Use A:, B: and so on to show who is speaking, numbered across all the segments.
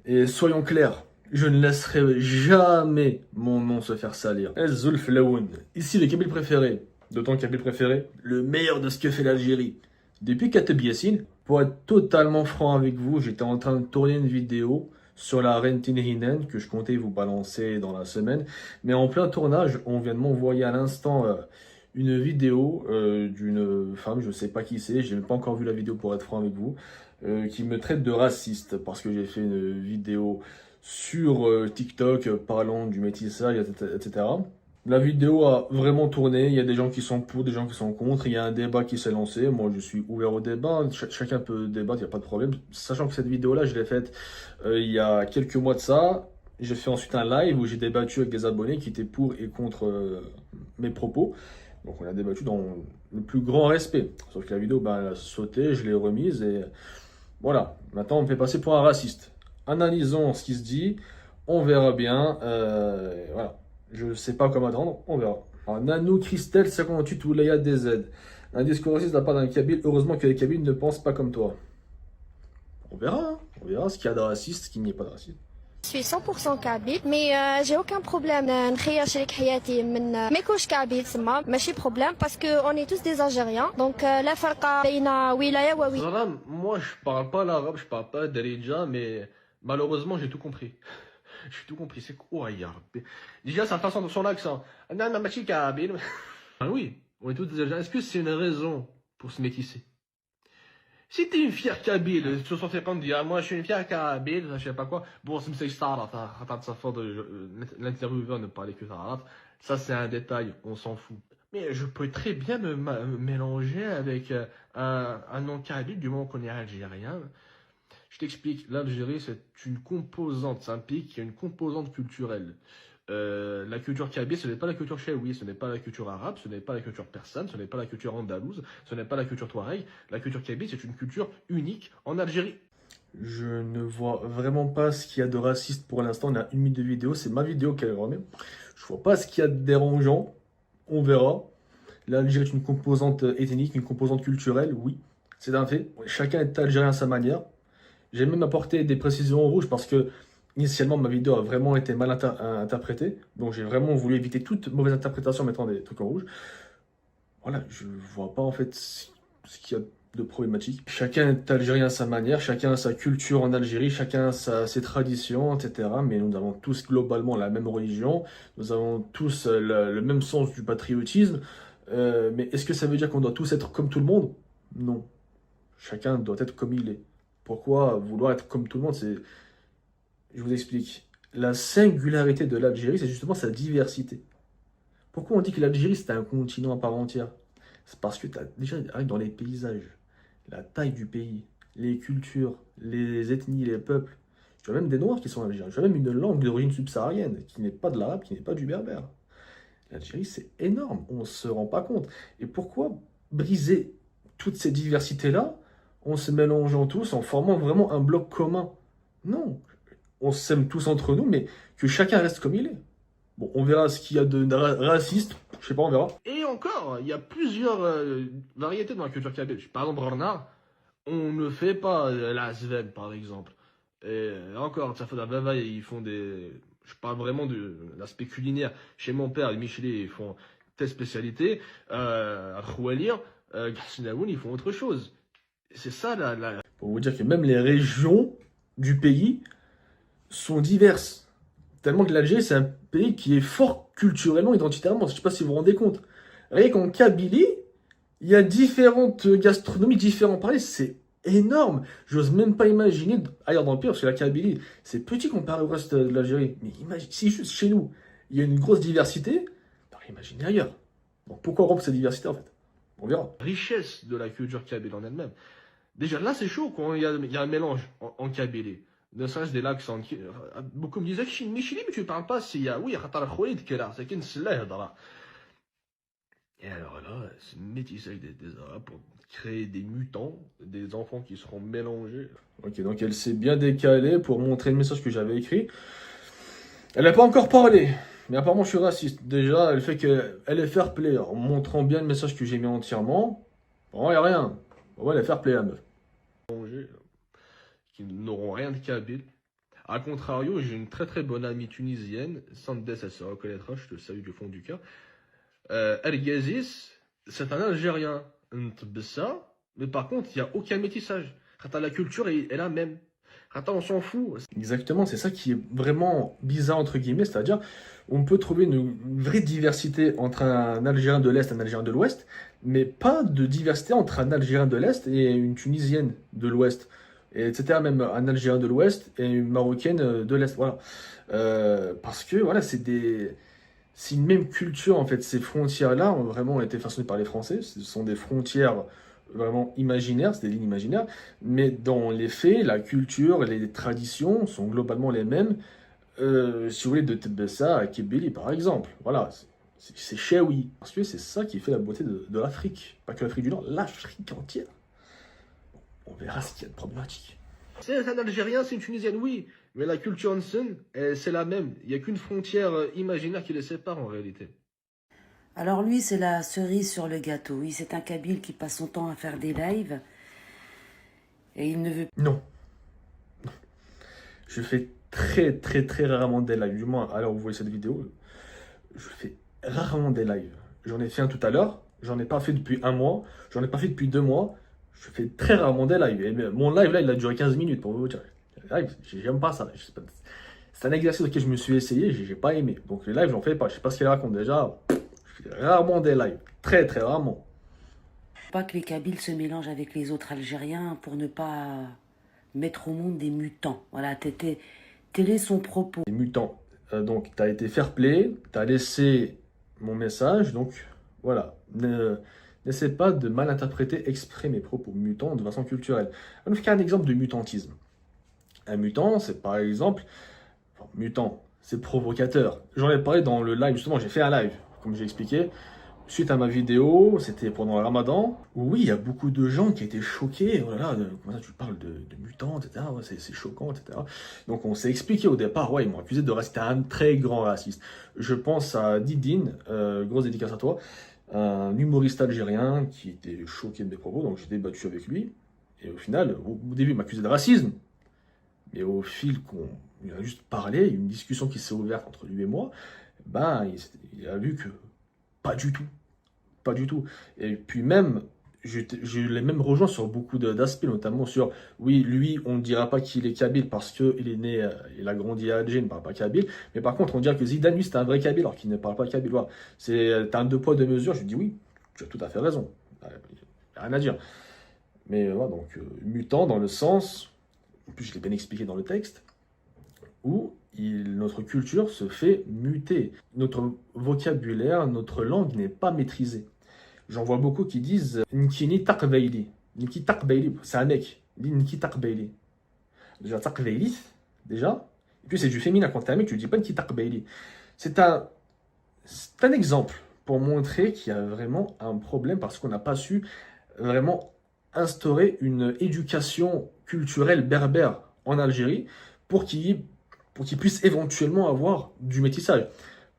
A: Et soyons clairs, je ne laisserai jamais mon nom se faire salir. El Zulf Laoun, ici le Kabyle préféré, d'autant Kabyle préféré, le meilleur de ce que fait l'Algérie. Depuis Kateb Yassine, pour être totalement franc avec vous, j'étais en train de tourner une vidéo sur la reine Tinhinen que je comptais vous balancer dans la semaine. Mais en plein tournage, on vient de m'envoyer à l'instant une vidéo d'une femme, je sais pas qui c'est, j'ai même pas encore vu la vidéo pour être franc avec vous, qui me traite de raciste parce que j'ai fait une vidéo sur TikTok parlant du métissage, etc. La vidéo a vraiment tourné, il y a des gens qui sont pour, des gens qui sont contre, il y a un débat qui s'est lancé, moi je suis ouvert au débat, chacun peut débattre, il n'y a pas de problème, sachant que cette vidéo-là, je l'ai faite il y a quelques mois de ça, j'ai fait ensuite un live où j'ai débattu avec des abonnés qui étaient pour et contre mes propos, donc on a débattu dans le plus grand respect, sauf que la vidéo, ben, elle a sauté, je l'ai remise et voilà, maintenant on me fait passer pour un raciste. Analysons ce qui se dit, on verra bien. Voilà, je ne sais pas comment attendre, on verra. Alors, Nanou Christelle 58 Oulaya DZ. Un discours raciste de la part d'un Kabyle. Heureusement que les Kabyles ne pensent pas comme toi. On verra, hein. On verra ce qu'il y a de raciste, ce qu'il n'y a pas de raciste.
B: Je suis 100% kabyle mais j'ai aucun problème نخير شريك حياتي من ما يكونش كابيل تسمى ماشي problème parce que on est tous des Algériens donc لا فرق بين ولاية وولاية.
A: Salam, moi je parle pas l'arabe, je parle pas darija, mais malheureusement j'ai tout compris. J'ai tout compris, c'est quoi, ya Rabbi. Déjà sa façon de son accent. Non, non, machi kabyle. Ah oui, on est tous des Algériens. Est-ce que c'est une raison pour se métisser? Si t'es une fière Kabyle, tu te sens quand dire, ah, moi je suis une fière Kabyle, je sais pas quoi, bon, c'est une star, l'intervieweur ne parlait que d'arabe, ça c'est un détail, on s'en fout. Mais je peux très bien me mélanger avec un nom Kabyle du moment qu'on est algérien. Je t'explique, l'Algérie c'est une composante, c'est un pays qui a une composante culturelle. La culture kabyle, ce n'est pas la culture chaoui, ce n'est pas la culture arabe, ce n'est pas la culture persane, ce n'est pas la culture andalouse, ce n'est pas la culture touareg. La culture kabyle, c'est une culture unique en Algérie. Je ne vois vraiment pas ce qu'il y a de raciste pour l'instant. On a une minute de vidéo, c'est ma vidéo qu'elle remet. Je vois pas ce qu'il y a de dérangeant. On verra. L'Algérie est une composante ethnique, une composante culturelle, oui, c'est un fait. Chacun est algérien à sa manière. J'ai même apporté des précisions en rouge parce que initialement ma vidéo a vraiment été mal interprétée. Donc j'ai vraiment voulu éviter toute mauvaise interprétation en mettant des trucs en rouge. Voilà, je vois pas en fait ce qu'il y a de problématique. Chacun est algérien à sa manière, chacun a sa culture en Algérie, chacun a ses traditions, etc. Mais nous avons tous globalement la même religion, nous avons tous le même sens du patriotisme. Mais est-ce que ça veut dire qu'on doit tous être comme tout le monde? Non. Chacun doit être comme il est. Pourquoi vouloir être comme tout le monde? Je vous explique. La singularité de l'Algérie, c'est justement sa diversité. Pourquoi on dit que l'Algérie, c'est un continent à part entière? C'est parce que tu as déjà, rien que dans les paysages, la taille du pays, les cultures, les ethnies, les peuples. Tu as même des Noirs qui sont algériens. Tu as même une langue d'origine subsaharienne, qui n'est pas de l'arabe, qui n'est pas du berbère. L'Algérie, c'est énorme, on ne se rend pas compte. Et pourquoi briser toutes ces diversités-là en se mélangeant tous, en formant vraiment un bloc commun? Non, on s'aime tous entre nous, mais que chacun reste comme il est. Bon, on verra ce qu'il y a de raciste, je sais pas, on verra. Et encore, il y a plusieurs variétés dans la culture kabyle. Par exemple, Rana, on ne fait pas la Sven, par exemple. Et encore, ça fait la bava, ils font des. Je parle vraiment de l'aspect culinaire. Chez mon père, les Michelet, ils font telle spécialité. À Khoualir, Gassinaoun, ils font autre chose. C'est ça, Pour vous dire que même les régions du pays sont diverses. Tellement que l'Algérie, c'est un pays qui est fort culturellement, identitairement. Je ne sais pas si vous vous rendez compte. Rien qu'en Kabylie, il y a différentes gastronomies, différents palais. C'est énorme. J'ose même pas imaginer ailleurs dans le pays, parce que la Kabylie, c'est petit comparé au reste de l'Algérie. Mais imagine, si juste chez nous, il y a une grosse diversité, alors imaginez ailleurs. Donc pourquoi rompre cette diversité en fait? On verra. Richesse de la culture kabyle en elle-même. Déjà là, c'est chaud quand il y a un mélange en Kabylie. Ne serait-ce des l'accent. Beaucoup me disaient, Michili, mais tu parles pas si. Oui, c'est qu'une slèdre. Et alors là, c'est métissage des Arabes pour créer des mutants, des enfants qui seront mélangés. Ok, donc elle s'est bien décalée pour montrer le message que j'avais écrit. Elle n'a pas encore parlé, mais apparemment je suis raciste. Déjà, elle fait qu'elle est fair play en montrant bien le message que j'ai mis entièrement. Bon, il n'y a rien. Bon, elle est fair play, la meuf. Qui n'auront rien de kabyle. A contrario, j'ai une très très bonne amie tunisienne, Sandes, elle se reconnaîtra, je te salue du fond du cœur. Ergazis, c'est un Algérien, Ntbessa, mais par contre, il n'y a aucun métissage. La culture est la même. On s'en fout. Exactement, c'est ça qui est vraiment bizarre, entre guillemets, c'est-à-dire on peut trouver une vraie diversité entre un Algérien de l'Est et un Algérien de l'Ouest, mais pas de diversité entre un Algérien de l'Est et une Tunisienne de l'Ouest, et etc. Même un Algérien de l'Ouest et une Marocaine de l'Est, voilà. Parce que, voilà, c'est une même culture, en fait. Ces frontières-là ont vraiment été façonnées par les Français, ce sont des frontières vraiment imaginaires, c'est des lignes imaginaires, mais dans les faits, la culture, les traditions sont globalement les mêmes. Si vous voulez, de Tbessa à Kibili, par exemple. Voilà, c'est Chewi. Parce que c'est ça qui fait la beauté de l'Afrique. Pas que l'Afrique du Nord, l'Afrique entière. On verra ce qu'il y a de problématique. C'est un Algérien, c'est une Tunisienne, oui. Mais la culture Nsen, c'est la même. Il n'y a qu'une frontière imaginaire qui les sépare en réalité.
C: Alors lui, c'est la cerise sur le gâteau. Oui, c'est un Kabyle qui passe son temps à faire des lives. Et il ne veut...
A: Non. Je fais très très très rarement des lives. Du moins, alors vous voyez cette vidéo, je fais rarement des lives. J'en ai fait un tout à l'heure. J'en ai pas fait depuis un mois. J'en ai pas fait depuis 2 mois. Je fais très rarement des lives. Et mon live là, il a duré 15 minutes pour vous dire. Live, j'aime pas ça. C'est un exercice auquel je me suis essayé, j'ai pas aimé. Donc les lives, j'en fais pas. Je sais pas ce qu'il raconte déjà. Je fais rarement des lives. Très très rarement.
C: Pas que les Kabyles se mélangent avec les autres Algériens pour ne pas mettre au monde des mutants. Voilà, tel est son propos.
A: Des mutants. Donc tu as été fair play, tu as laissé mon message. Donc voilà. N'essaie pas de mal interpréter exprès mes propos mutants de façon culturelle. On va faire un exemple de mutantisme. Un mutant, c'est par exemple... Enfin, mutant, c'est provocateur. J'en ai parlé dans le live, justement, j'ai fait un live, comme j'ai expliqué. Suite à ma vidéo, c'était pendant le Ramadan, où oui, il y a beaucoup de gens qui étaient choqués. Oh là là, comment ça tu parles de mutants, etc. Ouais, c'est choquant, etc. Donc on s'est expliqué au départ, ouais, ils m'ont accusé de rester un très grand raciste. Je pense à Didine, grosse dédicace à toi, un humoriste algérien qui était choqué de mes propos, donc j'ai débattu avec lui. Et au final, au début, il m'accusait de racisme. Mais au fil qu'on a juste parlé, une discussion qui s'est ouverte entre lui et moi, ben, il a vu que pas du tout. Pas du tout. Et puis même, je l'ai même rejoint sur beaucoup d'aspects, notamment sur, oui, lui, on ne dira pas qu'il est kabyle parce qu'il est né, il a grandi à Alger, il ne parle pas kabyle. Mais par contre, on dira que Zidane, lui, c'est un vrai kabyle alors qu'il ne parle pas kabyle. Voilà. C'est un 2 poids, 2 mesures. Je lui dis, oui, tu as tout à fait raison. Il n'y a rien à dire. Mais voilà, donc, mutant dans le sens... En plus, je l'ai bien expliqué dans le texte, où notre culture se fait muter. Notre vocabulaire, notre langue n'est pas maîtrisée. J'en vois beaucoup qui disent Nkini Takbeili. Niki Takbeili, c'est un mec. Il dit Niki Takbeili. Déjà, Takbeili, déjà. Et puis, c'est du féminin. Quand t'es un mec, tu ne dis pas Niki Takbeili. C'est un exemple pour montrer qu'il y a vraiment un problème parce qu'on n'a pas su vraiment instaurer une éducation culturelle berbère en Algérie pour qu'ils puissent éventuellement avoir du métissage.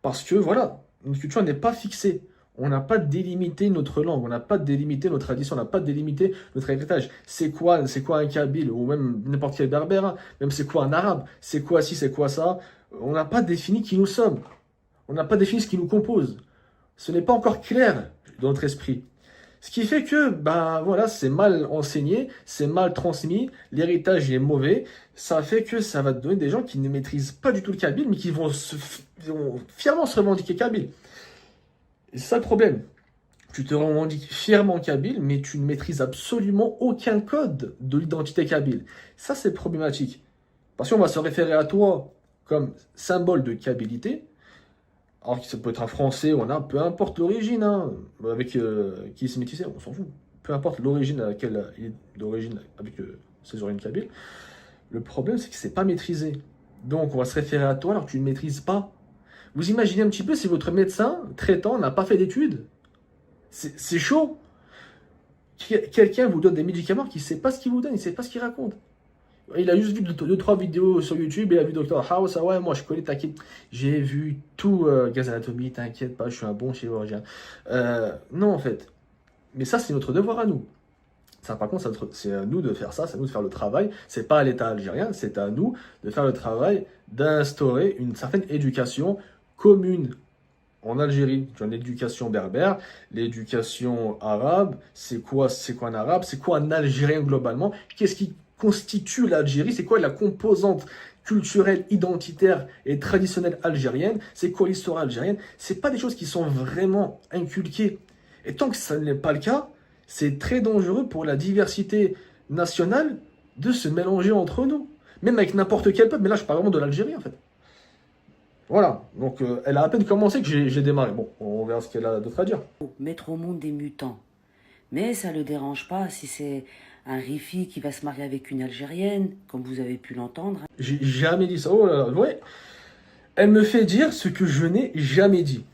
A: Parce que voilà, notre culture n'est pas fixée. On n'a pas délimité notre langue, on n'a pas délimité notre tradition, on n'a pas délimité notre héritage. C'est quoi un kabyle ou même n'importe quel berbère, hein. Même c'est quoi un arabe, c'est quoi ci, c'est quoi ça. On n'a pas défini qui nous sommes. On n'a pas défini ce qui nous compose. Ce n'est pas encore clair dans notre esprit. Ce qui fait que, ben voilà, c'est mal enseigné, c'est mal transmis, l'héritage est mauvais. Ça fait que ça va te donner des gens qui ne maîtrisent pas du tout le kabyle, mais qui vont fièrement se revendiquer kabyle. Et c'est ça le problème. Tu te revendiques fièrement kabyle, mais tu ne maîtrises absolument aucun code de l'identité kabyle. Ça, c'est problématique. Parce qu'on va se référer à toi comme symbole de kabylité. Alors que ça peut être un français ou un arabe, peu importe l'origine, hein, avec qui s'est métissé, on s'en fout. Peu importe l'origine à laquelle il est d'origine avec ses origines kabyles. Le problème, c'est que c'est pas maîtrisé. Donc, on va se référer à toi alors que tu ne maîtrises pas. Vous imaginez un petit peu si votre médecin traitant n'a pas fait d'études. C'est chaud. Quelqu'un vous donne des médicaments qui ne sait pas ce qu'il vous donne, il ne sait pas ce qu'il raconte. Il a juste vu 2-3 vidéos sur YouTube, il a vu Dr House, ah ouais, moi je connais, t'inquiète. J'ai vu tout Grey's Anatomy, t'inquiète pas, je suis un bon chirurgien. Non, en fait. Mais ça, c'est notre devoir à nous. Ça, par contre, c'est à nous de faire ça, c'est à nous de faire le travail. C'est pas à l'État algérien, c'est à nous de faire le travail d'instaurer une certaine éducation commune en Algérie. Tu as une éducation berbère, l'éducation arabe. C'est quoi un arabe? C'est quoi un Algérien globalement? Qu'est-ce qui constitue l'Algérie? C'est quoi la composante culturelle, identitaire et traditionnelle algérienne? C'est quoi l'histoire algérienne? C'est pas des choses qui sont vraiment inculquées. Et tant que ça n'est pas le cas, c'est très dangereux pour la diversité nationale de se mélanger entre nous. Même avec n'importe quel peuple, mais là je parle vraiment de l'Algérie en fait. Voilà, donc elle a à peine commencé que j'ai démarré. Bon, on verra ce qu'elle a d'autre à dire.
C: Mettre au monde des mutants. Mais ça ne le dérange pas si c'est un Rifi qui va se marier avec une Algérienne, comme vous avez pu l'entendre.
A: J'ai jamais dit ça. Oh là là, ouais. Elle me fait dire ce que je n'ai jamais dit.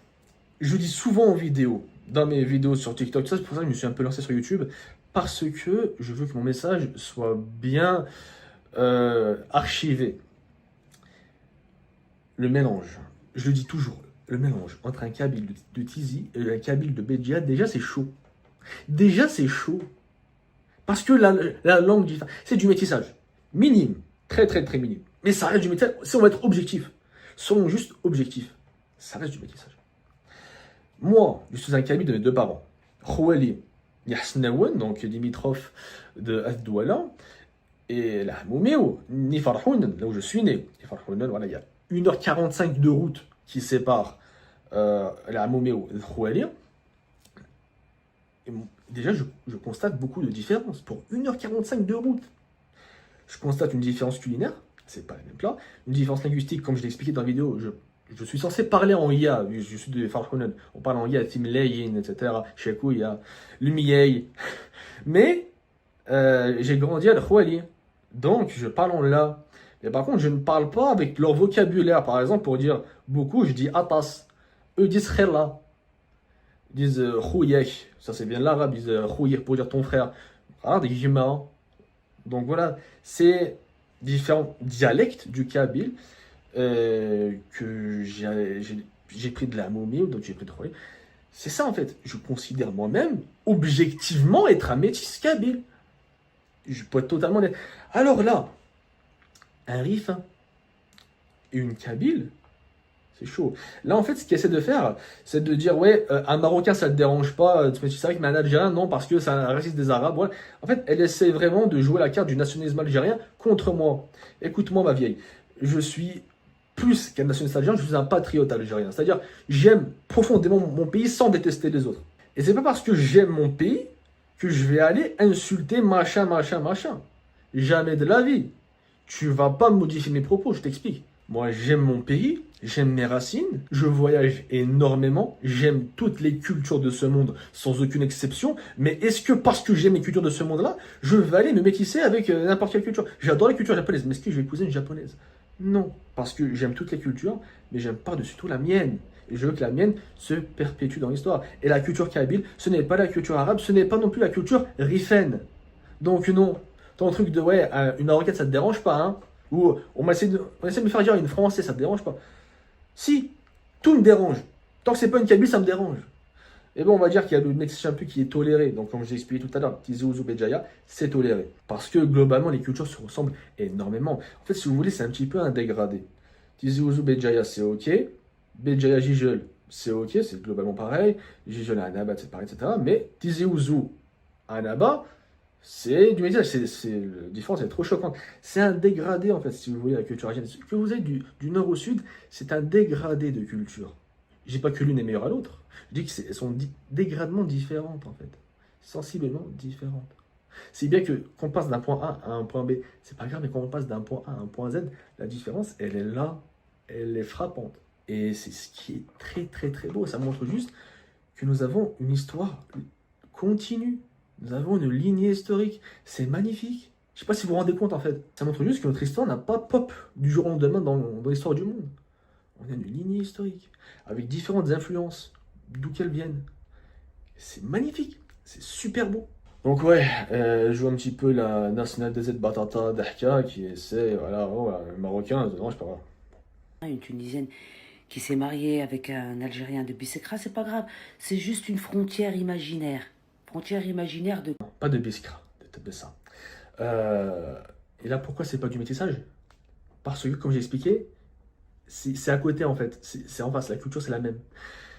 A: Je dis souvent en vidéo, dans mes vidéos sur TikTok, ça c'est pour ça que je me suis un peu lancé sur YouTube, parce que je veux que mon message soit bien archivé. Le mélange, je le dis toujours, le mélange entre un kabyle de Tizi et un kabyle de Bédia, déjà c'est chaud. Déjà c'est chaud. Parce que la langue, c'est du métissage. Minime, très très très minime. Mais ça reste du métissage, si on va être objectif. Soyons juste objectifs. Ça reste du métissage. Moi, je suis un kabyle de mes deux parents. Khouali Yahsnaouen, donc limitrophe de Asdouala, et la Mouméo, Nifarhoun, là où je suis né. Nifarhoun, voilà, il y a 1h45 de route qui sépare la Mouméo et Khouali. Et déjà, je constate beaucoup de différences. Pour 1h45 de route, je constate une différence culinaire, c'est pas les mêmes plats, une différence linguistique, comme je l'ai expliqué dans la vidéo, je suis censé parler en IA, je suis de Farhounen, on parle en IA, Timleyin, etc., Chekou, il y a Lumiyei, mais j'ai grandi à l'Khouali, donc je parle en la. Mais par contre, je ne parle pas avec leur vocabulaire, par exemple, pour dire beaucoup, je dis atas, eux disent khella, ils disent khouyek, ça c'est bien l'arabe, ils disent khouyek pour dire ton frère, ah, des guillemets. Donc voilà, c'est différents dialectes du kabyle que j'ai pris de la momie, donc j'ai pris de Khouali. C'est ça en fait, je considère moi-même objectivement être un métis kabyle. Je peux être totalement net. Alors là, un Rif et une Kabyle, c'est chaud. Là, en fait, ce qu'il essaie de faire, c'est de dire, ouais, un Marocain, ça ne te dérange pas, tu sais mais un Algérien, non, parce que c'est un raciste des Arabes. Ouais. En fait, elle essaie vraiment de jouer la carte du nationalisme algérien contre moi. Écoute-moi, ma vieille, je suis plus qu'un nationaliste algérien, je suis un patriote algérien. C'est-à-dire, j'aime profondément mon pays sans détester les autres. Et c'est pas parce que j'aime mon pays que je vais aller insulter machin, machin, machin. Jamais de la vie. Tu vas pas modifier mes propos, je t'explique. Moi, j'aime mon pays, j'aime mes racines, je voyage énormément, j'aime toutes les cultures de ce monde sans aucune exception, mais est-ce que parce que j'aime les cultures de ce monde-là, je vais aller me métisser avec n'importe quelle culture? J'adore les cultures japonaises, mais est-ce que je vais épouser une japonaise? Non, parce que j'aime toutes les cultures, mais j'aime par-dessus tout la mienne. Et je veux que la mienne se perpétue dans l'histoire. Et la culture kabyle, ce n'est pas la culture arabe, ce n'est pas non plus la culture rifaine. Donc non, ton truc de ouais, une marocaine ça te dérange pas, hein? Ou on essaie de me faire dire une française ça te dérange pas. Si, tout me dérange. Tant que c'est pas une kabyle, ça me dérange. Et bon, on va dire qu'il y a une exception un peu qui est tolérée. Donc, comme j'ai expliqué tout à l'heure, Tizi Ouzou Béjaïa, c'est toléré. Parce que globalement, les cultures se ressemblent énormément. En fait, si vous voulez, c'est un petit peu un dégradé. Tizi Ouzou Béjaïa, c'est ok. Béjaïa Jijel, c'est ok, c'est globalement pareil. Jijel à Annaba, c'est pareil, etc. Mais Tizi Ouzou Annaba, c'est du métissage, la différence est trop choquante. C'est un dégradé en fait, si vous voulez, la culture algérienne. Que vous êtes du nord au sud, c'est un dégradé de culture. Je dis pas que l'une est meilleure à l'autre. Je dis qu'elles sont dégradement différentes en fait. Sensiblement différentes. C'est bien que qu'on passe d'un point A à un point B, c'est pas grave, mais quand on passe d'un point A à un point Z, la différence, elle est là, elle est frappante. Et c'est ce qui est très très très beau. Ça montre juste que nous avons une histoire continue. Nous avons une lignée historique. C'est magnifique. Je ne sais pas si vous vous rendez compte en fait. Ça montre juste que notre histoire n'a pas pop du jour au lendemain dans l'histoire du monde. On a une lignée historique avec différentes influences, d'où qu'elles viennent. C'est magnifique. C'est super beau. Donc ouais, je joue un petit peu la National DZ Batata d'Ahka qui essaie, voilà, oh, un Marocain, non, je sais pas.
C: Une Tunisienne qui s'est mariée avec un Algérien de Bisekra, c'est pas grave. C'est juste une frontière imaginaire. Frontière imaginaire de...
A: Pas de Biskra, de c'est ça. Et là, pourquoi c'est pas du métissage? Parce que, comme j'ai expliqué, c'est à côté en fait. C'est en face, la culture c'est la même.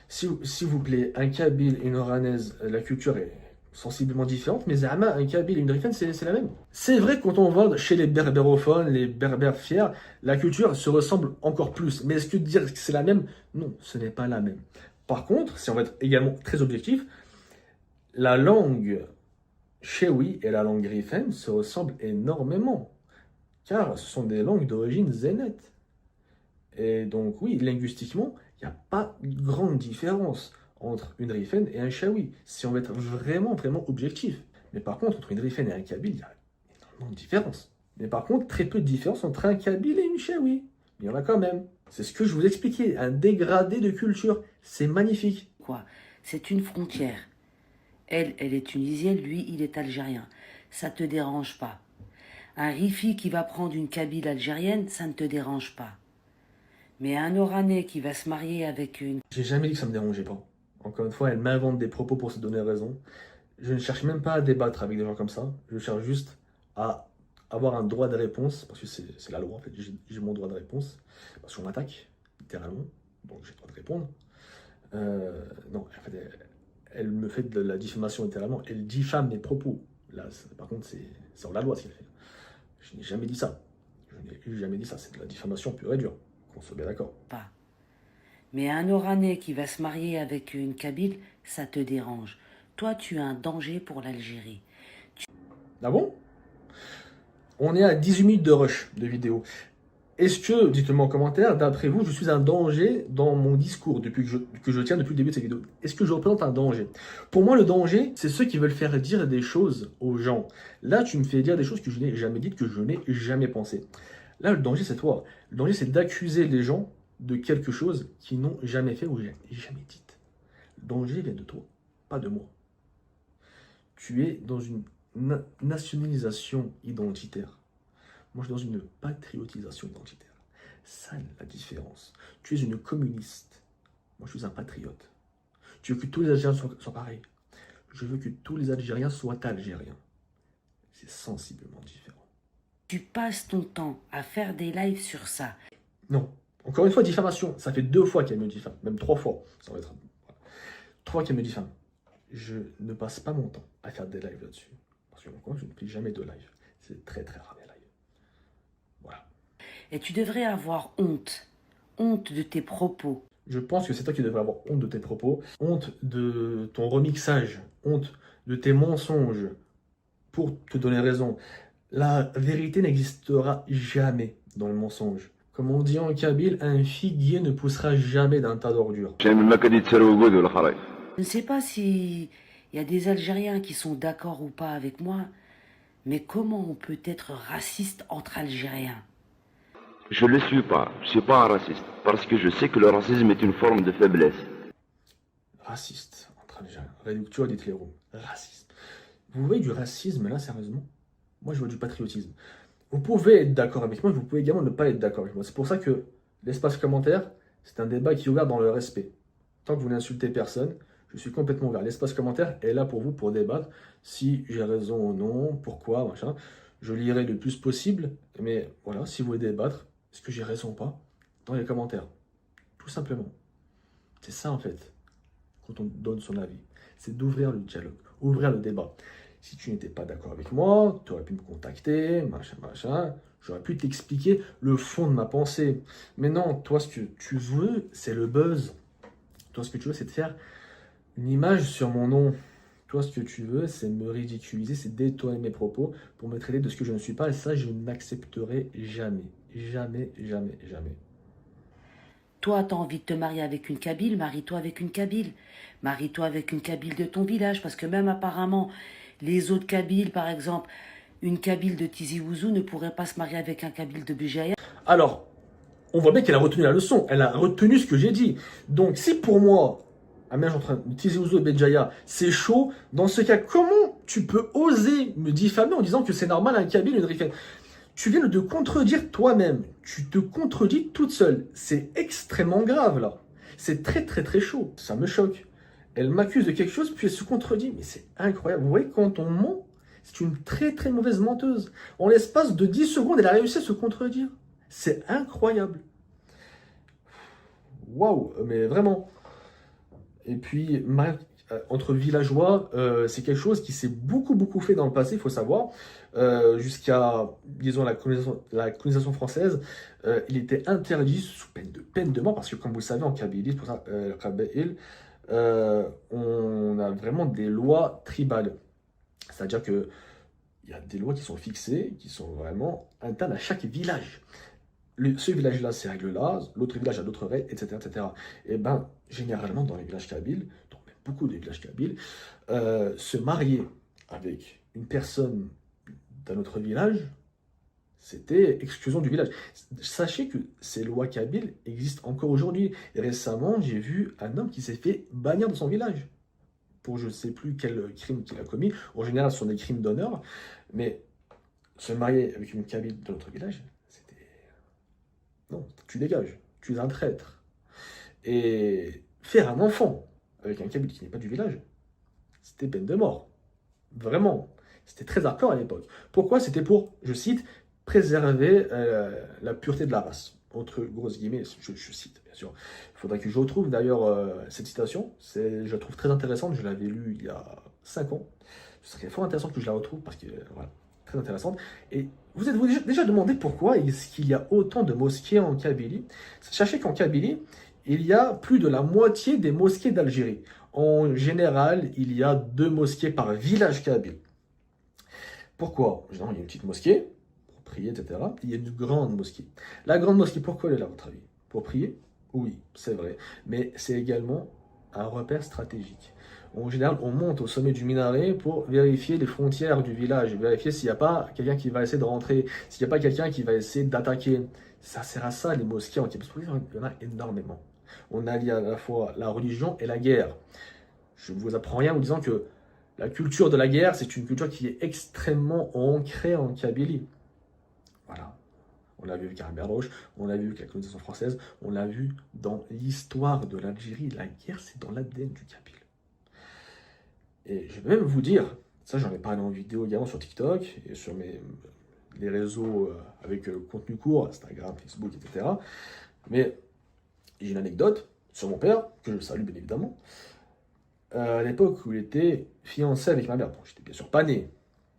A: S'il vous plaît, un Kabyle et une Oranaise, la culture est sensiblement différente, mais Zama, un Kabyle et une Rifane, c'est la même. C'est vrai, quand on va chez les berbérophones, les berbères fiers, la culture se ressemble encore plus. Mais est-ce que dire que c'est la même? Non, ce n'est pas la même. Par contre, si on va être également très objectif, la langue Chewi et la langue Rifane se ressemblent énormément, car ce sont des langues d'origine zénète. Et donc oui, linguistiquement, il n'y a pas de grande différence entre une Rifane et un Chaoui, si on veut être vraiment, vraiment objectif. Mais par contre, entre une Rifane et un Kabyle, il y a énormément de différence. Mais par contre, très peu de différence entre un Kabyle et une Chaoui. Il y en a quand même. C'est ce que je vous expliquais, un dégradé de culture. C'est magnifique.
C: Quoi? C'est une frontière. Elle est tunisienne, lui, il est algérien. Ça te dérange pas. Un Rifi qui va prendre une Kabyle algérienne, ça ne te dérange pas. Mais un Oranais qui va se marier avec une...
A: J'ai jamais dit que ça me dérangeait pas. Encore une fois, elle m'invente des propos pour se donner raison. Je ne cherche même pas à débattre avec des gens comme ça. Je cherche juste à avoir un droit de réponse, parce que c'est la loi, en fait. J'ai mon droit de réponse, parce qu'on m'attaque, littéralement. Donc j'ai le droit de répondre. Non, en fait, elle me fait de la diffamation, littéralement. Elle diffame mes propos. Là, par contre, c'est hors la loi ce qu'elle fait. Je n'ai jamais dit ça. Je n'ai jamais dit ça. C'est de la diffamation pure et dure. Qu'on soit bien d'accord.
C: Pas. Mais un Oranais qui va se marier avec une Kabyle, ça te dérange. Toi, tu es un danger pour l'Algérie.
A: Ah bon? On est à 18 minutes de rush de vidéo. Est-ce que, dites-le-moi en commentaire, d'après vous, je suis un danger dans mon discours que je tiens depuis le début de cette vidéo? Est-ce que je représente un danger? Pour moi, le danger, c'est ceux qui veulent faire dire des choses aux gens. Là, tu me fais dire des choses que je n'ai jamais dites, que je n'ai jamais pensées. Là, le danger, c'est toi. Le danger, c'est d'accuser les gens de quelque chose qu'ils n'ont jamais fait ou jamais dit. Le danger vient de toi, pas de moi. Tu es dans une nationalisation identitaire. Moi, je suis dans une patriotisation identitaire. Ça, la différence. Tu es une communiste. Moi, je suis un patriote. Tu veux que tous les Algériens soient pareils. Je veux que tous les Algériens soient algériens. C'est sensiblement différent.
C: Tu passes ton temps à faire des lives sur ça.
A: Non. Encore une fois, diffamation. Ça fait 2 fois qu'elle me diffame. Même 3 fois. Ça va être... 3 fois qu'elle me diffame. Je ne passe pas mon temps à faire des lives là-dessus. Parce que moi, je ne fais jamais de live. C'est très très rare les lives. Voilà.
C: Et tu devrais avoir honte. Honte de tes propos.
A: Je pense que c'est toi qui devrais avoir honte de tes propos, honte de ton remixage, honte de tes mensonges pour te donner raison. La vérité n'existera jamais dans le mensonge. Comme on dit en kabyle, un figuier ne poussera jamais d'un tas d'ordures.
C: Je ne sais pas s'il y a des Algériens qui sont d'accord ou pas avec moi, mais comment on peut être raciste entre Algériens?
D: Je ne le suis pas. Je ne suis pas un raciste. Parce que je sais que le racisme est une forme de faiblesse.
A: Raciste entre Algériens. Réducteur d'Hitléro. Raciste. Vous voyez du racisme là, sérieusement? Moi, je vois du patriotisme. Vous pouvez être d'accord avec moi, vous pouvez également ne pas être d'accord avec moi. C'est pour ça que l'espace commentaire, c'est un débat qui est ouvert dans le respect. Tant que vous n'insultez personne, je suis complètement ouvert. L'espace commentaire est là pour vous, pour débattre. Si j'ai raison ou non, pourquoi, machin. Je lirai le plus possible. Mais voilà, si vous voulez débattre, est-ce que j'ai raison ou pas? Dans les commentaires. Tout simplement. C'est ça en fait, quand on donne son avis. C'est d'ouvrir le dialogue, ouvrir le débat. Si tu n'étais pas d'accord avec moi, tu aurais pu me contacter, machin, machin. J'aurais pu t'expliquer le fond de ma pensée. Mais non, toi, ce que tu veux, c'est le buzz. Toi, ce que tu veux, c'est de faire une image sur mon nom. Toi, ce que tu veux, c'est me ridiculiser, c'est détourner mes propos pour me traiter de ce que je ne suis pas. Et ça, je n'accepterai jamais. Jamais, jamais, jamais.
C: Toi, tu as envie de te marier avec une Kabyle, marie-toi avec une Kabyle. Marie-toi avec une Kabyle de ton village, parce que même apparemment, les autres Kabyles, par exemple, une Kabyle de Tizi Ouzou ne pourrait pas se marier avec un Kabyle de Béjaïa.
A: Alors, on voit bien qu'elle a retenu la leçon, elle a retenu ce que j'ai dit. Donc, si pour moi, un mélange entre Tizi Ouzou et Béjaïa, c'est chaud, dans ce cas, comment tu peux oser me diffamer en disant que c'est normal un Kabyle, une Rifane? Tu viens de te contredire toi-même. Tu te contredis toute seule. C'est extrêmement grave, là. C'est très, très, très chaud. Ça me choque. Elle m'accuse de quelque chose, puis elle se contredit. Mais c'est incroyable. Vous voyez, quand on ment,
E: C'est une très très mauvaise menteuse. En l'espace de 10 secondes, elle a réussi à se contredire. C'est incroyable. Waouh, mais vraiment. Et puis, entre villageois, c'est quelque chose qui s'est beaucoup fait dans le passé, il faut savoir. Jusqu'à, disons, la colonisation française, il était interdit sous peine de mort, parce que comme vous le savez, en Kabylie, pour ça, Kabylie, on a vraiment des lois tribales. C'est-à-dire que il y a des lois qui sont fixées, qui sont vraiment internes à chaque village. Ce village-là, ces règles-là, l'autre village a d'autres règles, etc. Et ben, généralement, dans les villages kabyles, dans beaucoup de villages kabyles, se marier avec une personne d'un autre village, c'était exclusion du village. Sachez que ces lois kabyles existent encore aujourd'hui. Et récemment, j'ai vu un homme qui s'est fait bannir de son village pour je ne sais plus quel crime qu'il a commis. En général, ce sont des crimes d'honneur, mais se marier avec une kabyle de notre village, c'était... Non, tu dégages, tu es un traître. Et faire un enfant avec un kabyle qui n'est pas du village, c'était peine de mort. Vraiment. C'était très hardcore à l'époque. Pourquoi? C'était pour, je cite, préserver la pureté de la race. Entre grosses guillemets, je cite, bien sûr. Il faudrait que je retrouve d'ailleurs cette citation. Je la trouve très intéressante. Je l'avais lue il y a 5 ans. Ce serait fort intéressant que je la retrouve parce que, voilà, très intéressante. Et vous êtes-vous déjà demandé pourquoi est-ce qu'il y a autant de mosquées en Kabylie? Sachez qu'en Kabylie, il y a plus de la moitié des mosquées d'Algérie. En général, il y a 2 mosquées par village kabyle. Pourquoi? Généralement, il y a une petite mosquée pour prier, etc. Il y a une grande mosquée. La grande mosquée, pourquoi elle est là, à votre avis? Pour prier? Oui, c'est vrai. Mais c'est également un repère stratégique. En général, on monte au sommet du minaret pour vérifier les frontières du village, vérifier s'il n'y a pas quelqu'un qui va essayer de rentrer, s'il n'y a pas quelqu'un qui va essayer d'attaquer. Ça sert à ça, les mosquées en Kabylie. Il y en a énormément. On allie à la fois la religion et la guerre. Je ne vous apprends rien en vous disant que la culture de la guerre, c'est une culture qui est extrêmement ancrée en Kabylie. Voilà. On l'a vu avec Arabie Roche, on l'a vu avec la colonisation française, on l'a vu dans l'histoire de l'Algérie. La guerre, c'est dans l'ADN du Kabyle. Et je vais même vous dire, ça j'en ai parlé en vidéo également sur TikTok et sur les réseaux avec contenu court, Instagram, Facebook, etc. Mais j'ai une anecdote sur mon père, que je salue bien évidemment. À l'époque où il était fiancé avec ma mère, bon, j'étais bien sûr pas né,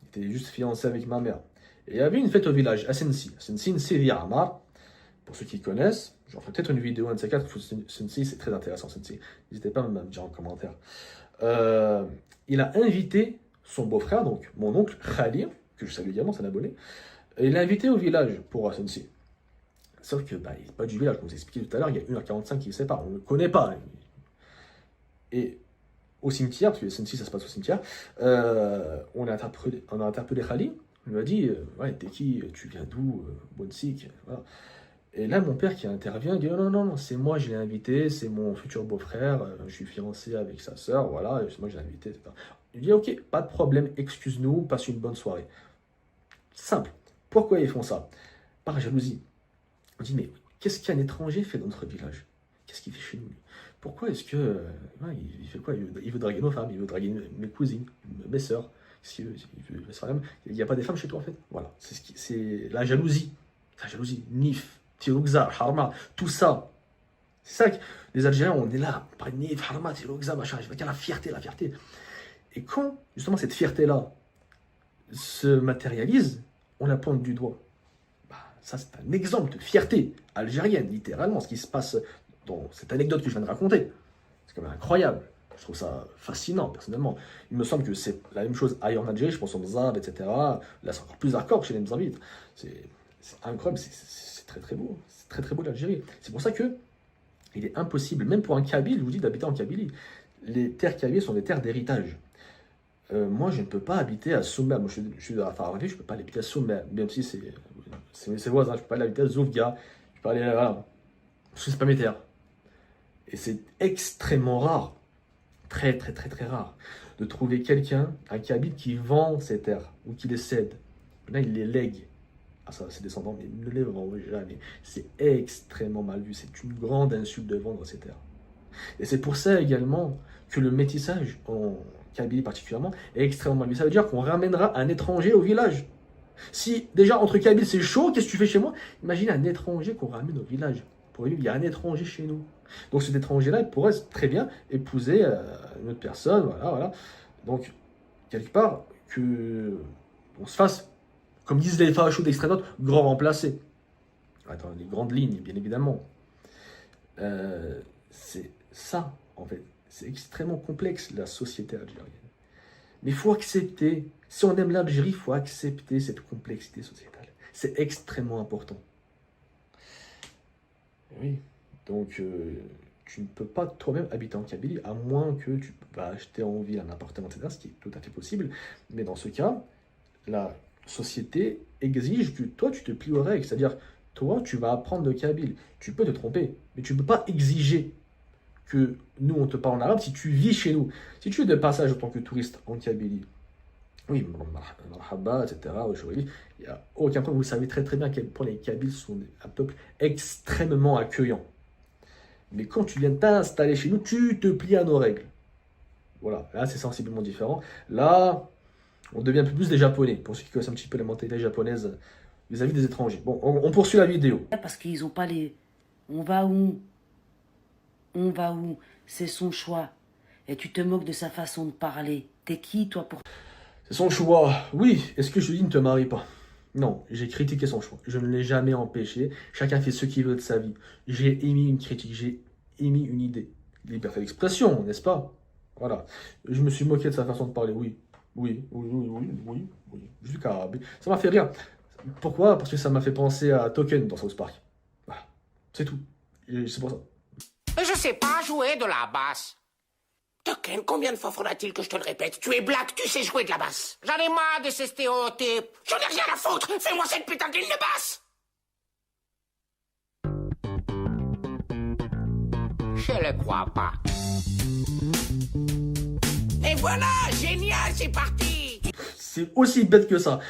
E: il était juste fiancé avec ma mère. Et il y avait une fête au village, à Sensi. Sensi, une série à Amar. Pour ceux qui connaissent, j'en ferai peut-être une vidéo, un de ces quatre. Sensi, c'est très intéressant, Sensi. N'hésitez pas à me dire en commentaire. Il a invité son beau-frère, donc mon oncle Khalil, que je salue également, c'est un abonné. Et il l'a invité au village pour Sensi. Sauf que, il n'est pas du village, comme je vous ai expliqué tout à l'heure, il y a 1h45 qui le sépare, on ne le connaît pas. Et au cimetière, parce que Sensi, ça se passe au cimetière, on a interpellé Khalil. Il m'a dit, ouais, t'es qui? Tu viens d'où? Bonsik, voilà. Et là, mon père qui intervient, dit, non, c'est moi, je l'ai invité, c'est mon futur beau-frère, je suis fiancé avec sa sœur, voilà, c'est moi, je l'ai invité, etc. Il dit, ok, pas de problème, excuse-nous, passe une bonne soirée. Simple. Pourquoi ils font ça? Par jalousie. On dit, mais qu'est-ce qu'un étranger fait dans notre village? Qu'est-ce qu'il fait chez nous? Pourquoi est-ce que, il fait quoi? Il veut draguer nos femmes, il veut draguer mes cousines, mes sœurs. Il n'y a pas des femmes chez toi en fait. Voilà, c'est la jalousie. La jalousie, Nif, Tiroukza, Harma, tout ça. C'est ça que les Algériens, on est là. Pas Nif, Harma, Tiroukza, machin. Je veux dire la fierté, la fierté. Et quand justement cette fierté-là se matérialise, on la pointe du doigt. Ça, c'est un exemple de fierté algérienne, littéralement, ce qui se passe dans cette anecdote que je viens de raconter. C'est quand même incroyable. Je trouve ça fascinant, personnellement. Il me semble que c'est la même chose ailleurs en Algérie, je pense aux Mzab, etc. Là, c'est encore plus hardcore chez les Mzabites. C'est incroyable, c'est très beau. C'est très beau l'Algérie. C'est pour ça que il est impossible, même pour un Kabyle, je vous dis, d'habiter en Kabylie. Les terres kabyles sont des terres d'héritage. Moi, je ne peux pas habiter à Soumer. Moi, je suis de la Farabi, je ne peux pas habiter à Soumer, même si c'est voisin. Je ne peux pas habiter à Zoufga. Je peux aller là, voilà. Parce que ce n'est pas mes terres. Et c'est extrêmement rare. Très rare, de trouver quelqu'un, un Kabyle, qui vend ses terres, ou qui les cède. Là, il les lègue à ses descendants, mais il ne les vend jamais. C'est extrêmement mal vu, c'est une grande insulte de vendre ses terres. Et c'est pour ça également que le métissage, en Kabylie particulièrement, est extrêmement mal vu. Ça veut dire qu'on ramènera un étranger au village. Si déjà entre Kabyles c'est chaud, qu'est-ce que tu fais chez moi? Imagine un étranger qu'on ramène au village. Pour lui, il y a un étranger chez nous. Donc cet étranger-là, il pourrait très bien épouser une autre personne. Voilà, voilà. Donc, quelque part, que on se fasse, comme disent les fachos d'extrême droite, grand remplacé. Attends, les grandes lignes, bien évidemment. C'est ça, en fait. C'est extrêmement complexe, la société algérienne. Mais il faut accepter, si on aime l'Algérie, il faut accepter cette complexité sociétale. C'est extrêmement important. Oui, donc tu ne peux pas toi-même habiter en Kabylie, à moins que tu vas acheter en ville un appartement, etc., ce qui est tout à fait possible. Mais dans ce cas, la société exige que toi, tu te plies aux règles. C'est-à-dire, toi, tu vas apprendre le kabyle. Tu peux te tromper, mais tu ne peux pas exiger que nous, on te parle en arabe si tu vis chez nous. Si tu es de passage en tant que touriste en Kabylie, oui, marhaba, etc., il n'y a aucun problème. Vous savez très très bien à quel point les Kabyles sont un peuple extrêmement accueillant. Mais quand tu viens t'installer chez nous, tu te plies à nos règles. Voilà, là c'est sensiblement différent. Là, on devient un peu plus des Japonais, pour ceux qui connaissent un petit peu la mentalité japonaise vis-à-vis des étrangers. Bon, on poursuit la vidéo.
C: Parce qu'ils n'ont pas les... On va où? On va où? C'est son choix. Et tu te moques de sa façon de parler. T'es qui, toi, pour...
E: C'est son choix. Oui, est-ce que je dis ne te marie pas? Non, j'ai critiqué son choix. Je ne l'ai jamais empêché. Chacun fait ce qu'il veut de sa vie. J'ai émis une critique, j'ai émis une idée. Liberté d'expression, n'est-ce pas? Voilà. Je me suis moqué de sa façon de parler, oui. Oui. Jusqu'à arabe. Ça m'a fait rire. Pourquoi? Parce que ça m'a fait penser à Token dans South Park. Voilà. C'est tout. C'est pour ça.
F: Je sais pas jouer de la basse. Token, combien de fois faudra-t-il que je te le répète? Tu es black, tu sais jouer de la basse. J'en ai marre de ces stéréotypes. J'en ai rien à foutre. Fais-moi cette putain de ligne de basse. Je le crois pas. Et voilà, génial, c'est parti.
E: C'est aussi bête que ça.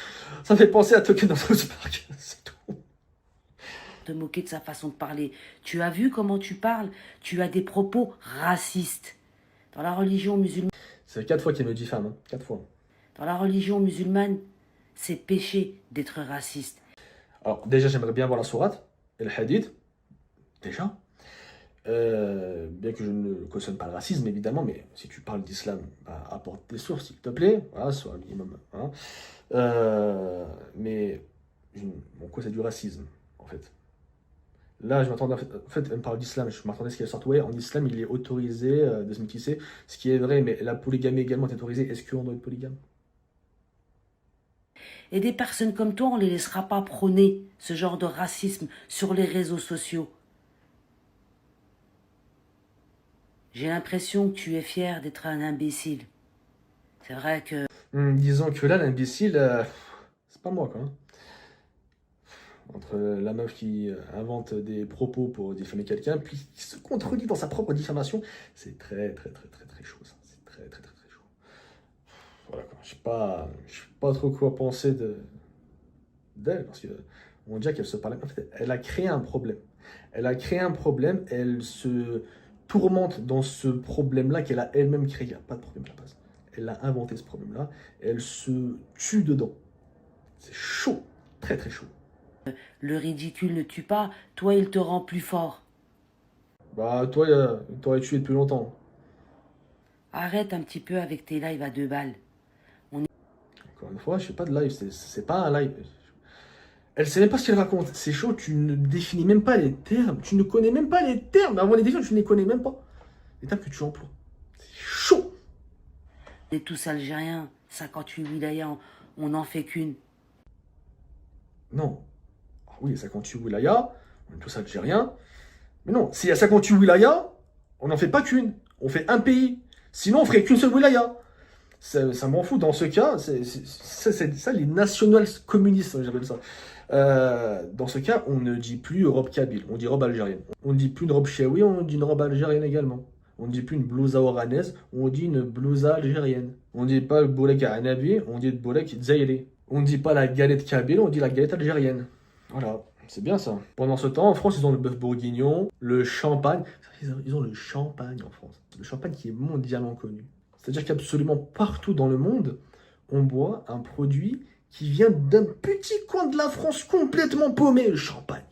E: Ça me fait penser à Token dans South Park. C'est tout.
C: te moquer de sa façon de parler. Tu as vu comment tu parles? Tu as des propos racistes. Dans la religion musulmane...
E: C'est 4 fois qu'il me dit femme, hein. 4 fois.
C: Dans la religion musulmane, c'est péché d'être raciste.
E: Alors, déjà, j'aimerais bien voir la sourate et le hadith. Déjà. Bien que je ne cautionne pas le racisme, évidemment, mais si tu parles d'islam, bah, apporte des sources, s'il te plaît. Voilà, soit un minimum. Hein. Mais, bon, quoi, c'est du racisme, en fait. Là, je m'attendais, en fait, elle me parle d'islam, je m'attendais à ce qu'elle sorte. Ouais, en islam, il est autorisé de se métisser, ce qui est vrai, mais la polygamie également est autorisée. Est-ce qu'on doit être polygame?
C: Et des personnes comme toi, on ne les laissera pas prôner ce genre de racisme sur les réseaux sociaux. J'ai l'impression que tu es fier d'être un imbécile. C'est vrai que...
E: Disons que là, l'imbécile, c'est pas moi, quoi. Hein. Entre la meuf qui invente des propos pour diffamer quelqu'un, puis qui se contredit dans sa propre diffamation, c'est très chaud, ça. C'est très chaud. Voilà, quoi. Je sais pas trop quoi penser d'elle, parce qu'on dirait qu'elle se parlait. En fait, elle a créé un problème. Elle se tourmente dans ce problème-là qu'elle a elle-même créé. Il n'y a pas de problème à la base. Elle a inventé ce problème-là. Elle se tue dedans. C'est chaud. Très chaud.
C: Le ridicule ne tue pas. Toi, il te rend plus fort.
E: Bah, toi, il t'aurait tué depuis longtemps.
C: Arrête un petit peu avec tes lives à 2 balles.
E: Encore une fois, je fais pas de live. C'est pas un live. Elle sait même pas ce qu'elle raconte. C'est chaud, tu ne définis même pas les termes. Tu ne connais même pas les termes. Avant les définir, tu ne les connais même pas. Les termes que tu emploies. C'est chaud.
C: On est tous algériens. 58 wilayas, on n'en fait qu'une.
E: Non. Ah oui, il y a 58 wilayas. On est tous algériens. Mais non, s'il y a 58 wilayas, on n'en fait pas qu'une. On fait un pays. Sinon, on ferait qu'une seule wilaya. Ça m'en fout. Dans ce cas, c'est ça les nationals communistes, j'appelle ça. Dans ce cas, on ne dit plus Europe kabyle, on dit robe algérienne. On ne dit plus une robe chiaoui, on dit une robe algérienne également. On ne dit plus une blousa oranaise, on dit une blousa algérienne. On ne dit pas le boulek anabi, on dit le boulek zaïri. On ne dit pas la galette kabyle, on dit la galette algérienne. Voilà. C'est bien ça. Pendant ce temps, en France, ils ont le bœuf bourguignon, le champagne. Ils ont le champagne en France. Le champagne qui est mondialement connu. C'est-à-dire qu'absolument partout dans le monde, on boit un produit qui vient d'un petit coin de la France complètement paumé, le champagne.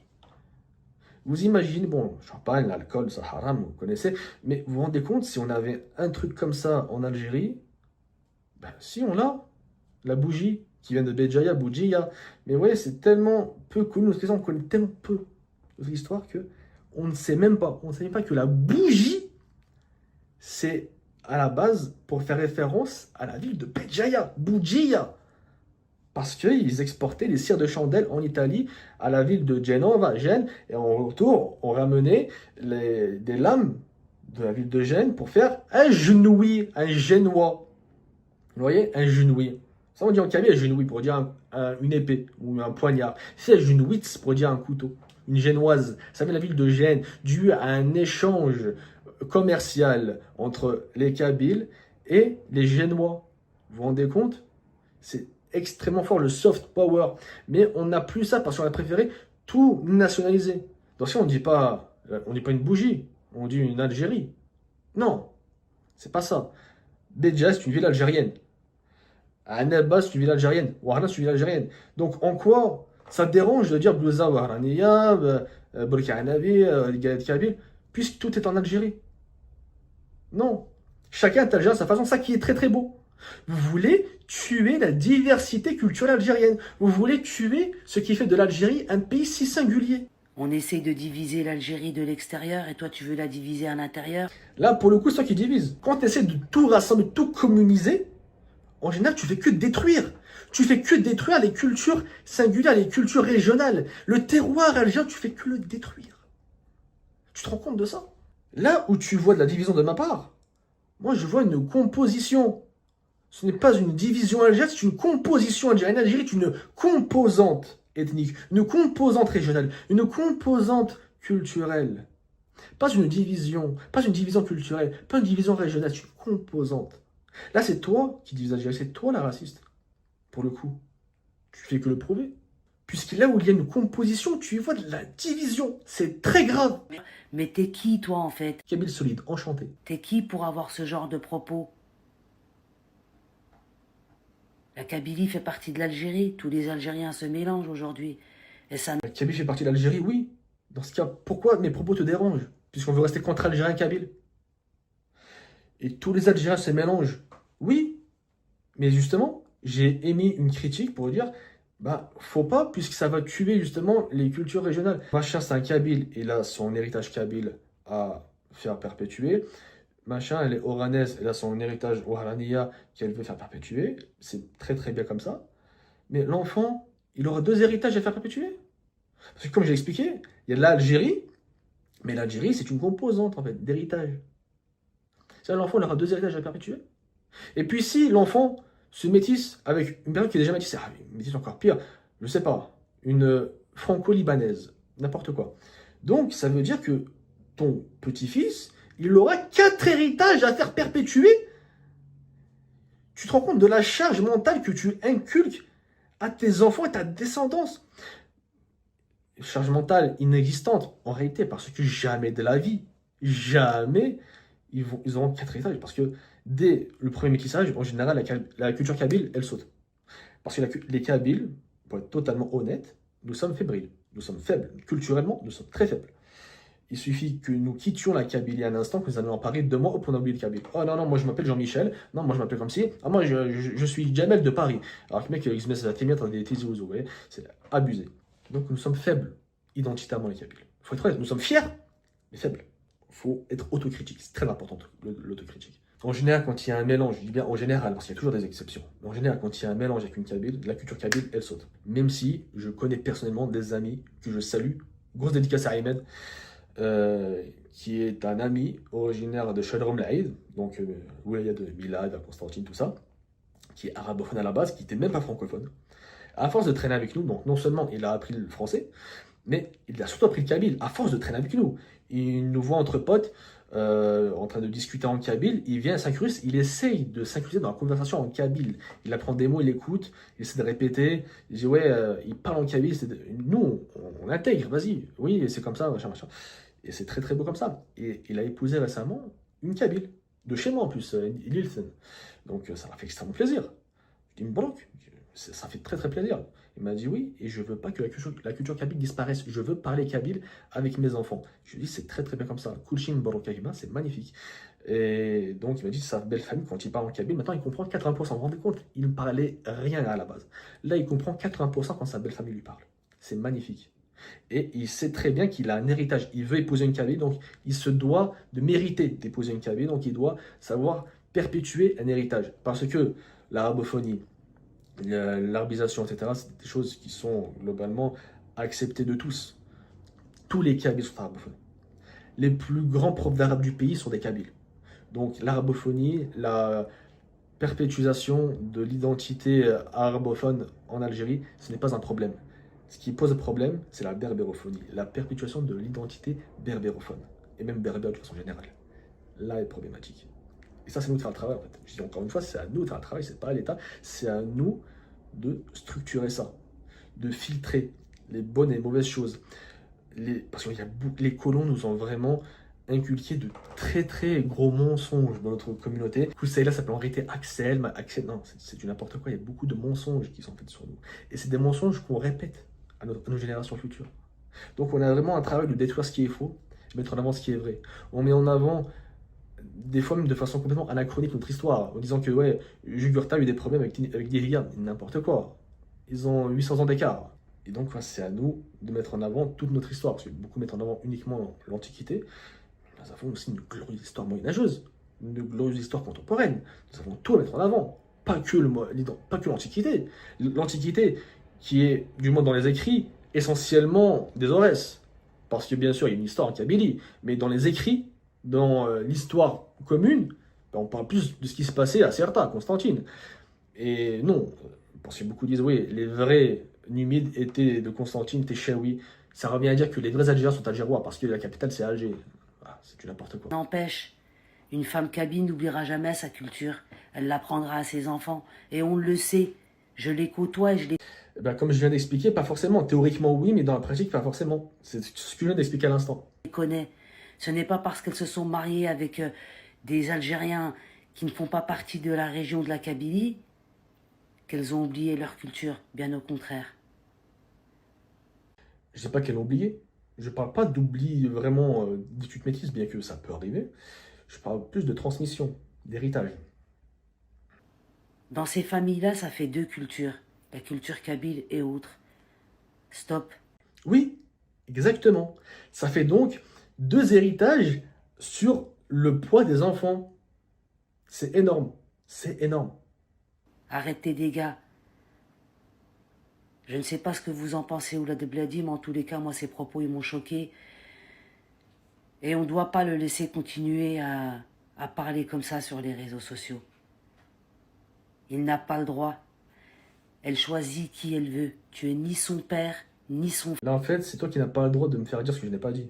E: Vous imaginez, bon, champagne, l'alcool, ça haram, vous connaissez, mais vous vous rendez compte, si on avait un truc comme ça en Algérie, ben si on l'a, la bougie, qui vient de Béjaïa, Bougia. Mais ouais, c'est tellement peu connu, notre histoire, on connaît tellement peu notre histoire que on ne sait même pas, on ne savait pas que la bougie, c'est à la base pour faire référence à la ville de Béjaïa, Bougia. Parce qu'ils exportaient les cires de chandelle en Italie à la ville de Genova, Gênes, et en retour, on ramenait des lames de la ville de Gênes pour faire un genouille, un génois. Vous voyez, un genouille. Ça, on dit en kabyle, un genouille pour dire une épée ou un poignard. C'est un genouitz pour dire un couteau, une génoise. Ça vient de la ville de Gênes, dû à un échange commercial entre les Kabyles et les Génois. Vous vous rendez compte? C'est extrêmement fort, le soft power. Mais on n'a plus ça parce qu'on a préféré tout nationaliser. Donc si on ne dit pas une bougie, on dit une Algérie. Non, c'est pas ça. Béja, c'est une ville algérienne. Annaba, c'est une ville algérienne. Ouarna, c'est une ville algérienne. Donc en quoi ça te dérange de dire Blouza, Ouarania, Burkinabi, Galet Kabyle, puisque tout est en Algérie? Non. Chacun est algérien à sa façon, ça qui est très très beau. Vous voulez tuer la diversité culturelle algérienne. Vous voulez tuer ce qui fait de l'Algérie un pays si singulier.
C: On essaie de diviser l'Algérie de l'extérieur et toi tu veux la diviser à l'intérieur.
E: Là, pour le coup, c'est ça qui divise. Quand tu essaies de tout rassembler, de tout communiser, en général, tu fais que détruire. Tu fais que détruire les cultures singulières, les cultures régionales. Le terroir algérien, tu fais que le détruire. Tu te rends compte de ça? Là où tu vois de la division de ma part, moi je vois une composition. Ce n'est pas une division algérienne, c'est une composition algérienne. L'Algérie est une composante ethnique, une composante régionale, une composante culturelle. Pas une division culturelle, pas une division régionale, c'est une composante. Là, c'est toi qui divises l'Algérie, c'est toi la raciste. Pour le coup, tu fais que le prouver. Puisque là où il y a une composition, tu y vois de la division. C'est très grave.
C: Mais t'es qui toi en fait?
E: Kabyle solide, enchanté.
C: T'es qui pour avoir ce genre de propos? La Kabylie fait partie de l'Algérie. Tous les Algériens se mélangent aujourd'hui. Et ça...
E: Kabyle fait partie de l'Algérie, oui. Dans ce cas, pourquoi mes propos te dérangent? Puisqu'on veut rester contre Algériens et Kabyles. Et tous les Algériens se mélangent. Oui. Mais justement, j'ai émis une critique pour dire, bah, faut pas, puisque ça va tuer justement les cultures régionales. Machin, c'est un Kabyle, et là, son héritage Kabyle à faire perpétuer. Machin, elle est oranaise, elle a son héritage Oharania qu'elle veut faire perpétuer. C'est très très bien comme ça. Mais l'enfant, il aura deux héritages à faire perpétuer. Parce que comme j'ai expliqué, il y a l'Algérie, mais l'Algérie, c'est une composante en fait d'héritage. C'est-à-dire l'enfant, il aura deux héritages à perpétuer. Et puis si l'enfant se métisse avec une personne qui est déjà métissée, une métisse encore pire, je sais pas, une franco-libanaise, n'importe quoi. Donc ça veut dire que ton petit-fils, il aura 4 héritages à faire perpétuer. Tu te rends compte de la charge mentale que tu inculques à tes enfants et ta descendance. Charge mentale inexistante, en réalité, parce que jamais de la vie, jamais, ils auront 4 héritages. Parce que dès le premier métissage, en général, la culture kabyle, elle saute. Parce que les Kabyles, pour être totalement honnête, nous sommes fébriles. Nous sommes faibles. Culturellement, nous sommes très faibles. Il suffit que nous quittions la Kabylie un instant, que nous allions en Paris 2 mois, pour oublier le Kabyle. Oh non, non, moi je m'appelle Jean-Michel. Non, moi je m'appelle comme si. Ah, moi je suis Jamel de Paris. Alors que le mec, il se met sa témiette dans des tizi ouzou, vous voyez. C'est abusé. Donc nous sommes faibles, identitairement les Kabyles. Il faut être honnête, nous sommes fiers, mais faibles. Il faut être autocritique. C'est très important, l'autocritique. En général, quand il y a un mélange, je dis bien en général, parce qu'il y a toujours des exceptions, mais en général, quand il y a un mélange avec une Kabyle, la culture kabyle, elle saute. Même si je connais personnellement des amis que je salue. Grosse dédicace à Ahmed. Qui est un ami originaire de Shadrom Laïd, donc où il y a de Milad, Constantine, tout ça, qui est arabophone à la base, qui n'était même pas francophone. À force de traîner avec nous, donc non seulement il a appris le français, Mais il a surtout appris le kabyle, à force de traîner avec nous. Il nous voit entre potes, en train de discuter en kabyle, il vient s'incruster, il essaye de s'incruster dans la conversation en kabyle. Il apprend des mots, il écoute, il essaie de répéter. Il dit ouais, il parle en kabyle, nous, on l'intègre, vas-y, oui, c'est comme ça, machin, machin. Et c'est très très beau comme ça. Et il a épousé récemment une kabyle, de chez moi en plus, Lilton. Donc ça m'a fait extrêmement plaisir. Il me bloque, ça fait très très plaisir. Il m'a dit oui, et je veux pas que la culture kabyle disparaisse. Je veux parler kabyle avec mes enfants. Je lui ai dit c'est très très bien comme ça. Kulchin Borokagba, c'est magnifique. Et donc il m'a dit sa belle famille quand il parle en kabyle. Maintenant il comprend 80%. Vous vous rendez compte? Il ne parlait rien à la base. Là il comprend 80% quand sa belle famille lui parle. C'est magnifique. Et il sait très bien qu'il a un héritage. Il veut épouser une kabyle, donc il se doit de mériter d'épouser une kabyle. Donc il doit savoir perpétuer un héritage. Parce que l'arabophonie, l'arabisation, etc., c'est des choses qui sont globalement acceptées de tous. Tous les Kabyles sont arabophones. Les plus grands profs d'arabe du pays sont des Kabyles. Donc l'arabophonie, la perpétuation de l'identité arabophone en Algérie, ce n'est pas un problème. Ce qui pose problème, c'est la berbérophonie, la perpétuation de l'identité berbérophone, et même berbère de façon générale. Là est problématique. Et ça, c'est nous de faire le travail, en fait. Je dis encore une fois, c'est à nous de faire le travail, c'est pas à l'État, c'est à nous de structurer ça, de filtrer les bonnes et les mauvaises choses. Parce que les colons nous ont vraiment inculqué de très très gros mensonges dans notre communauté. Du coup, ça s'appelle en réalité Axel, non, c'est du n'importe quoi, il y a beaucoup de mensonges qui sont faits sur nous. Et c'est des mensonges qu'on répète à nos générations futures. Donc on a vraiment un travail de détruire ce qui est faux, de mettre en avant ce qui est vrai. On met en avant des fois même de façon complètement anachronique notre histoire, en disant que ouais, Jugurtha a eu des problèmes avec Dirigan, n'importe quoi. Ils ont 800 ans d'écart. Et donc c'est à nous de mettre en avant toute notre histoire, parce que beaucoup mettent en avant uniquement l'Antiquité. Nous avons aussi une glorieuse histoire moyenâgeuse, une glorieuse histoire contemporaine. Nous avons tout à mettre en avant, pas que l'Antiquité. L'Antiquité qui est, du moins dans les écrits, essentiellement des Aurès. Parce que bien sûr, il y a une histoire en Kabylie, mais dans les écrits, dans l'histoire commune, on parle plus de ce qui se passait à Cirta, à Constantine. Et non, parce que beaucoup disent, oui, les vrais Numides étaient de Constantine, étaient Chaoui. Ça revient à dire que les vrais Algériens sont algérois, parce que la capitale c'est Alger. Ah, c'est du n'importe quoi.
C: N'empêche, une femme kabyle n'oubliera jamais sa culture. Elle l'apprendra à ses enfants. Et on le sait. Je les côtoie et je les...
E: Ben, comme je viens d'expliquer, pas forcément. Théoriquement, oui, mais dans la pratique, pas forcément. C'est ce que je viens d'expliquer à l'instant.
C: connais. Ce n'est pas parce qu'elles se sont mariées avec des Algériens qui ne font pas partie de la région de la Kabylie qu'elles ont oublié leur culture. Bien au contraire.
E: Je ne dis pas qu'elle a oublié. Je ne parle pas d'oubli vraiment d'étude-maîtrise, bien que ça peut arriver. Je parle plus de transmission, d'héritage.
C: Dans ces familles-là, ça fait deux cultures. La culture kabyle et autres. Stop.
E: Oui, exactement. Ça fait donc deux héritages sur le poids des enfants. C'est énorme. C'est énorme.
C: Arrête tes dégâts. Je ne sais pas ce que vous en pensez, Oulad Bladi, mais en tous les cas, moi, ces propos, ils m'ont choqué. Et on ne doit pas le laisser continuer à parler comme ça sur les réseaux sociaux. Il n'a pas le droit. Elle choisit qui elle veut. Tu es ni son père, ni son...
E: Là, en fait, c'est toi qui n'as pas le droit de me faire dire ce que je n'ai pas dit.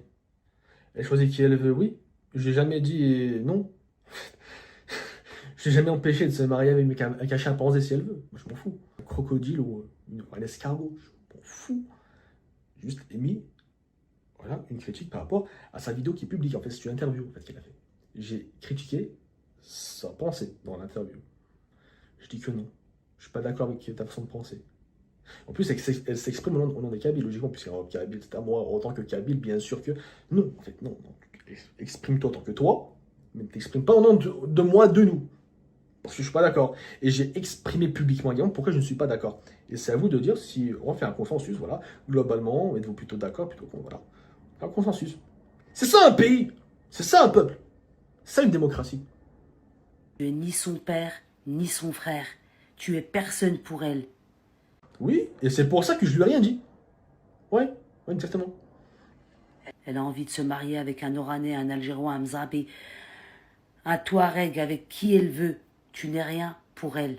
E: Elle choisit qui elle veut, oui. Je n'ai jamais dit non. Je n'ai jamais empêché de se marier avec un chimpanzé si elle veut. Moi, je m'en fous. Un crocodile ou un escargot, je m'en fous. J'ai juste émis voilà, une critique par rapport à sa vidéo qui est publique. En fait, c'est une interview en fait, qu'elle a fait. J'ai critiqué sa pensée dans l'interview. Je dis que non. Je suis pas d'accord avec ta façon de penser. En plus, elle s'exprime au nom des Kabyles, logiquement, puisque Kabyle, c'est à moi, en tant que Kabyle, bien sûr que... Non, en fait, non. Exprime-toi en tant que toi, mais ne t'exprime pas au nom de moi, de nous. Parce que je suis pas d'accord. Et j'ai exprimé publiquement également pourquoi je ne suis pas d'accord. Et c'est à vous de dire si on fait un consensus, voilà. Globalement, êtes-vous plutôt d'accord, plutôt qu'on... Voilà. Un consensus. C'est ça un pays. C'est ça un peuple. C'est ça une démocratie.
C: Tu es ni son père, ni son frère. Tu es personne pour elle.
E: Oui, et c'est pour ça que je lui ai rien dit. Ouais, exactement.
C: Elle a envie de se marier avec un Oranais, un Algérois, un Mzabé, un Touareg, avec qui elle veut. Tu n'es rien pour elle.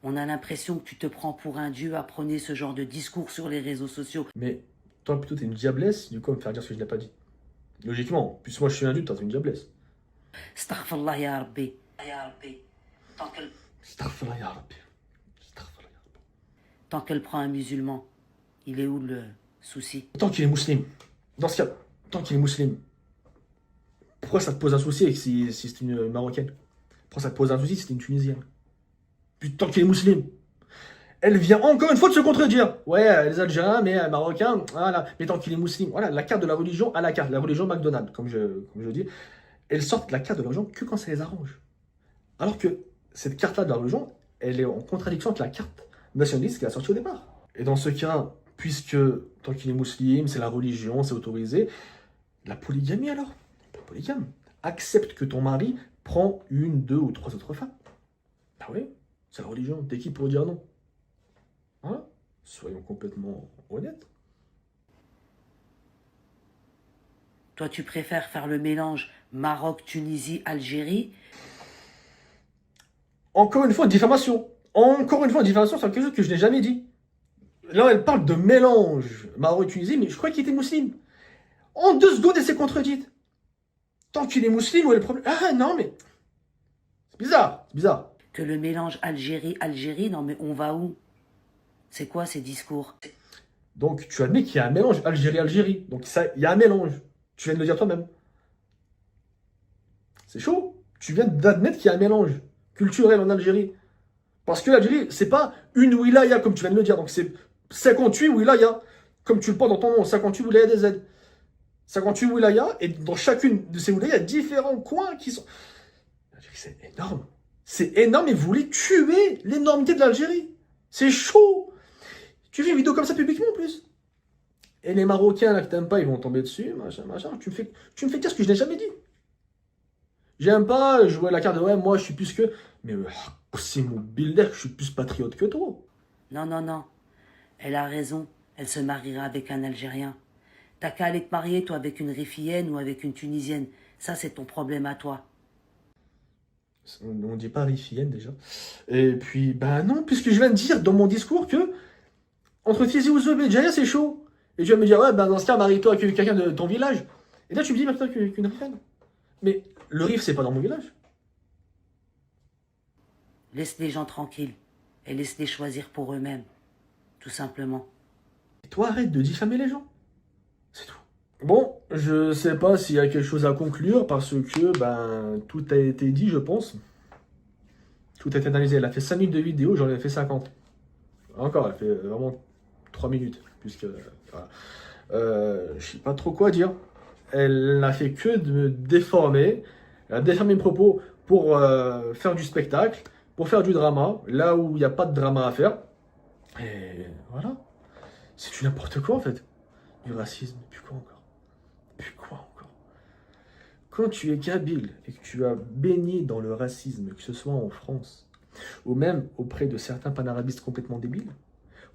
C: On a l'impression que tu te prends pour un dieu à prôner ce genre de discours sur les réseaux sociaux.
E: Mais Toi, plutôt, t'es une diablesse, du coup, me faire dire ce que je n'ai pas dit. Logiquement, puisque moi, je suis un adulte, toi, t'es une diablesse.
C: Astaghfirullah ya Rabbi. Ya Rabbi.
E: Astaghfirullah ya Rabbi. Astaghfirullah ya Rabbi.
C: Tant qu'elle prend un musulman, il est où le souci?
E: Tant qu'il est musulman, dans ce cas, tant qu'il est musulman, pourquoi ça te pose un souci si c'est une Marocaine? Pourquoi ça te pose un souci si c'est une Tunisienne? Puis tant qu'il est musulman, elle vient encore une fois de se contredire. Ouais, les Algériens, mais Marocains, voilà. Mais tant qu'il est musulman, voilà, la carte de la religion à la carte, la religion McDonald's, comme je dis. Elles sortent la carte de la religion que quand ça les arrange. Alors que cette carte-là de la religion, elle est en contradiction avec la carte nationaliste qu'elle a sortie au départ. Et dans ce cas, puisque tant qu'il est musulman, c'est la religion, c'est autorisé, la polygamie alors, polygame, accepte que ton mari prend une, deux ou trois autres femmes. Bah oui, c'est la religion. T'es qui pour dire non? Hein? Soyons complètement honnêtes.
C: Toi, tu préfères faire le mélange Maroc, Tunisie, Algérie?
E: Encore une fois, diffamation. Encore une fois, diffamation sur quelque chose que je n'ai jamais dit. Là, elle parle de mélange Maroc-Tunisie, mais je crois qu'il était musulman. En 2 secondes, elle s'est contredite. Tant qu'il est musulman, où est le problème? Ah non, mais... C'est bizarre, c'est bizarre.
C: Que le mélange Algérie, non mais on va où? C'est quoi ces discours?
E: Donc, tu admets qu'il y a un mélange Algérie-Algérie. Donc, ça, il y a un mélange. Tu viens de le dire toi-même. C'est chaud. Tu viens d'admettre qu'il y a un mélange culturel en Algérie. Parce que l'Algérie, c'est pas une wilaya, comme tu viens de le dire. Donc, c'est 58 wilaya. Comme tu le portes dans ton nom, 58 wilaya des Z. 58 wilayas, et dans chacune de ces wilayas, il y a différents coins qui sont... C'est énorme. C'est énorme, et vous voulez tuer l'énormité de l'Algérie. C'est chaud. Tu fais une vidéo comme ça publiquement, en plus. Et les Marocains, là, que t'aimes pas, ils vont tomber dessus, machin, machin. Tu me fais dire ce que je n'ai jamais dit. J'aime pas jouer la carte de, ouais, moi, je suis plus que... Mais c'est mon builder que je suis plus patriote que toi.
C: Non, non, non. Elle a raison. Elle se mariera avec un Algérien. T'as qu'à aller te marier, toi, avec une Rifienne ou avec une Tunisienne. Ça, c'est ton problème à toi.
E: On dit pas rifienne, déjà. Et puis, ben non, puisque je viens de dire dans mon discours que entre Tizi Ouzou et Djaya, c'est chaud. Et tu vas me dire, ouais, ben dans ce cas, marie-toi avec quelqu'un de ton village. Et là, tu me dis, marie-toi avec une rifienne. Mais le Rif, c'est pas dans mon village.
C: Laisse les gens tranquilles. Et laisse-les choisir pour eux-mêmes. Tout simplement.
E: Et toi, arrête de diffamer les gens. C'est tout. Bon, je sais pas s'il y a quelque chose à conclure parce que ben tout a été dit, je pense. Tout a été analysé. Elle a fait 5 minutes de vidéo, j'en ai fait 50. Encore, elle fait vraiment 3 minutes. Puisque, voilà. Je sais pas trop quoi dire. Elle n'a fait que de me déformer. Elle a déformé mes propos pour faire du spectacle, pour faire du drama, là où il n'y a pas de drama à faire. Et voilà. C'est du n'importe quoi en fait. Du racisme, puis quoi encore? Puis quoi encore? Quand tu es kabyle et que tu as baigné dans le racisme, que ce soit en France, ou même auprès de certains panarabistes complètement débiles,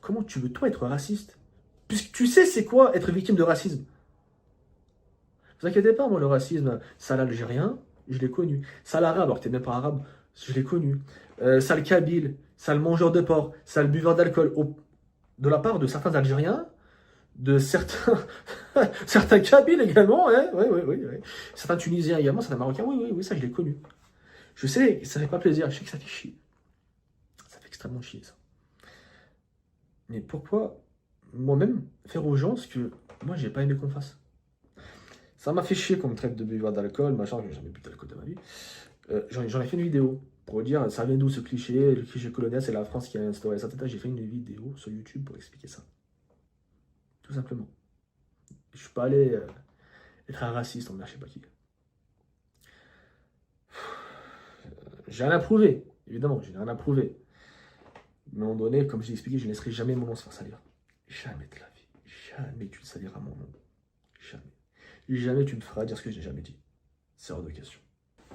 E: comment tu veux toi être raciste? Puisque tu sais c'est quoi être victime de racisme. Ne vous inquiétez pas, moi le racisme, ça l'algérien, je l'ai connu. Ça l'arabe, alors que t'es même pas arabe, je l'ai connu. Ça le kabyle, ça le mangeur de porc, ça le buveur d'alcool, de la part de certains Algériens, de certains Kabyles également, ouais. Certains Tunisiens également, certains Marocains, oui, ça je l'ai connu. Je sais, ça fait pas plaisir, je sais que ça fait chier. Ça fait extrêmement chier, ça. Mais pourquoi, moi-même, faire aux gens ce que moi j'ai pas aimé qu'on fasse? Ça m'a fait chier qu'on me traite de buveur d'alcool, machin, j'ai jamais bu d'alcool de ma vie. J'en ai fait une vidéo pour dire, ça vient d'où ce cliché, le cliché colonial, c'est la France qui a instauré ça, j'ai fait une vidéo sur YouTube pour expliquer ça. Tout simplement. Je suis pas allé être un raciste envers je sais pas qui. J'ai rien à prouver, évidemment, j'ai rien à prouver. Mais à un moment donné, comme j'ai expliqué, je ne laisserai jamais mon nom se faire salir. Jamais de la vie. Jamais tu ne saliras mon nom. Jamais. Jamais tu me feras dire ce que je n'ai jamais dit. C'est hors de question.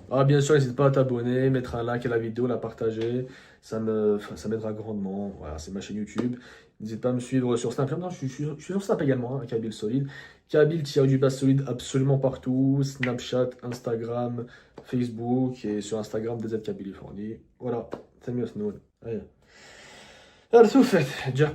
E: Ah, bien sûr, n'hésite pas à t'abonner, mettre un like à la vidéo, la partager. Ça m'aidera grandement. Voilà, c'est ma chaîne YouTube. N'hésite pas à me suivre sur Snap. Non, je suis sur Snap également, hein, Kabyle Solide. Kabyle-du-bas solide absolument partout. Snapchat, Instagram, Facebook et sur Instagram DZ Kabyle fourni. Voilà, c'est mieux, c'est nous. Allez. Alors, tout fait. Déjà,